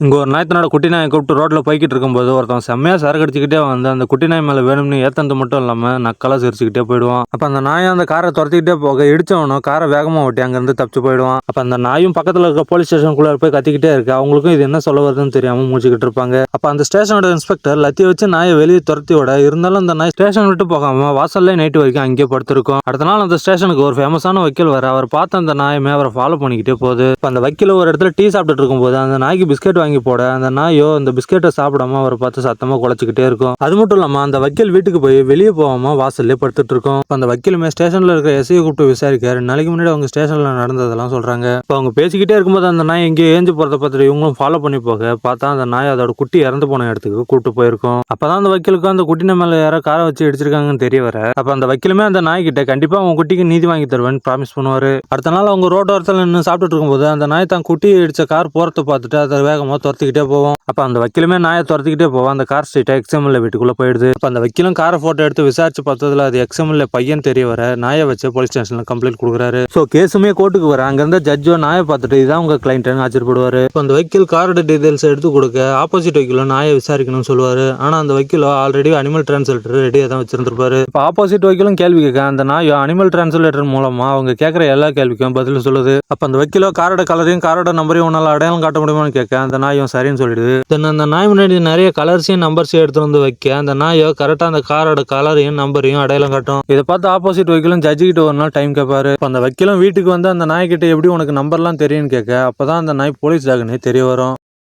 இங்க ஒரு நாய் தன்னோட குட்டி நாயை கூப்பிட்டு ரோட்ல போய்கிட்டு இருக்கும்போது ஒருத்தன் செம்மையா சரக்கு அடிச்சுக்கிட்டே வந்து அந்த குட்டி நாய் மேல வேணும்னு ஏத்தந்து மட்டும் இல்லாம நக்கலா சிரிச்சுக்கிட்டே போயிடுவான். அப்ப அந்த நாயை அந்த காரை துரத்திக்கிட்டே போக இடிச்சவனும் காரை வேகமா ஓட்டி அங்கிருந்து தப்பிச்சு போயிடுவான். அப்ப அந்த நாயும் பக்கத்துல இருக்க போலீஸ் ஸ்டேஷனுக்குள்ள போய் கத்திக்கிட்டே இருக்கு. அவங்களுக்கும் இது என்ன சொல்ல வருதுன்னு தெரியாம மூச்சுக்கிட்டு இருப்பாங்க. அப்ப அந்த ஸ்டேஷனோட இன்ஸ்பெக்டர் லத்திய வச்சு நாயை வெளியே துரத்தி விட, இருந்தாலும் அந்த நாய் ஸ்டேஷன் விட்டு போகாம வாசல்ல நைட்டு வரைக்கும் அங்கேயே படுத்திருக்கும். அடுத்த நாள் அந்த ஸ்டேஷனுக்கு ஒரு ஃபேமஸான வக்கீல் வர, அவர் பார்த்த அந்த நாயுமே அவரை ஃபாலோ பண்ணிக்கிட்டே போகுது. இப்ப அந்த வக்கீல் ஒரு இடத்துல டீ சாப்பிட்டு இருக்கும்போது அந்த நாய்க்கு பிஸ்கெட் வாங்கி போட, அந்த நாயோ அந்த பிஸ்கெட்டை சாப்பிடாம அவரை பார்த்து சத்தமா குலைச்சிக்கிட்டே இருக்கும். அது மட்டும் இல்லாம அந்த வக்கீல் வீட்டுக்கு போய் வெளியே போகாம வாசல்லே படுத்துட்டு இருக்கும். அந்த வக்கீலுமே ஸ்டேஷன்ல இருக்க எஸ்ஐ கூப்பிட்டு விசாரிக்க, 2 நாளைக்கு முன்னாடி அவங்க ஸ்டேஷன்ல நடந்ததெல்லாம் சொல்றாங்க. இப்போ அவங்க பேசிக்கிட்டே இருக்கும்போது அந்த நாய் எங்கேயோ ஏஞ்சு போறத பார்த்துட்டு இவங்களும் ஃபாலோ பண்ணி போக பார்த்தா அந்த நாய் அதோட குட்டி இறந்து போன இடத்துக்கு கூப்பிட்டு போயிருக்கும். அப்பதான் அந்த வக்கீலுக்கும் அந்த குட்டின மேல யாரோ காரை வச்சு இடிச்சிருக்காங்கன்னு தெரிய வர, அப்ப அந்த வக்கீலுமே அந்த நாய் கிட்ட கண்டிப்பா அவங்க குட்டிக்கு நீதி வாங்கி தருவேன்னு ப்ராமிஸ் பண்ணுவாரு. அடுத்த நாள் அவங்க ரோட்டோரத்தில் நின்று சாப்பிட்டுட்டு இருக்கும்போது அந்த நாய் தான் குட்டி இடிச்ச கார் போறத பார்த்துட்டு அதை வேகமா துரத்திக்கிட்டே போவோம். அப்ப அந்த வக்கீலுமே நாயை துரத்திக்கிட்டே போவோம். அந்த கார் ஸ்ட்ரைட்டா எக்ஸ்எம்எல்ஏ வீட்டுக்குள்ள போயிடுது. அப்ப அந்த வக்கீலும் காரை போட்டோ எடுத்து விசாரிச்சு பார்த்ததுல அது எக்ஸ்எம்எல்ஏ பையன் தெரிய வர, நாயை வச்சு போலீஸ் ஸ்டேஷன்ல கம்ப்ளைண்ட் கொடுக்குறாரு. சோ கேஸுமே கோர்ட்டுக்கு வர, அங்க இருந்த ஜட்ஜோ நாயை பார்த்துட்டு இதான் உங்க கிளைண்ட்னு ஆச்சரியப்படுவாரு. இப்போ அந்த வக்கீல் காரோட டீடைல்ஸ் எடுத்து கொடுக்க ஆப்போசிட் வக்கீலும் நாயை விசாரிக்கணும்னு சொல்லுவாரு. ஆனா அந்த வக்கீலோ ஆல்ரெடி அனிமல் டிரான்ஸ்லேட்டர் ரெடியா தான் வச்சிருந்திருப்பாரு. இப்போ ஆப்போசிட் வக்கீலும் கேள்வி கேட்க, அந்த நாயோ அனிமல் டிரான்ஸ்லேட்டர் மூலமா அவங்க கேட்கிற எல்லா கேள்விக்கும் பதில் சொல்லுது. அப்ப அந்த வக்கீலோ காரோட கலரையும் காரோட நம்பரையும் உன்னால அடையாளம் காட்ட முடியுமான்னு கேட்க, அந்த நாயும் சரின்னு சொல்லிடுது. தென் அந்த நாய் முன்னாடி நிறைய கலர்ஸையும் நம்பர்ஸையும் எடுத்து வந்து வைக்க, அந்த நாயோ கரெக்டா அந்த காரோட கலரையும் நம்பரையும் அடையாளம் காட்டும். இதை பார்த்து ஆப்போசிட் வக்கீலும் ஜட்ஜி கிட்ட ஒரு நாள் டைம் கேட்பாரு. அந்த வக்கீலும் வீட்டுக்கு வந்து அந்த நாய்கிட்ட எப்படி உனக்கு நம்பர்லாம் தெரியும்னு கேட்க, அப்பதான் அந்த நாய் போலீஸ் டாக்னே தெரிய வரும்.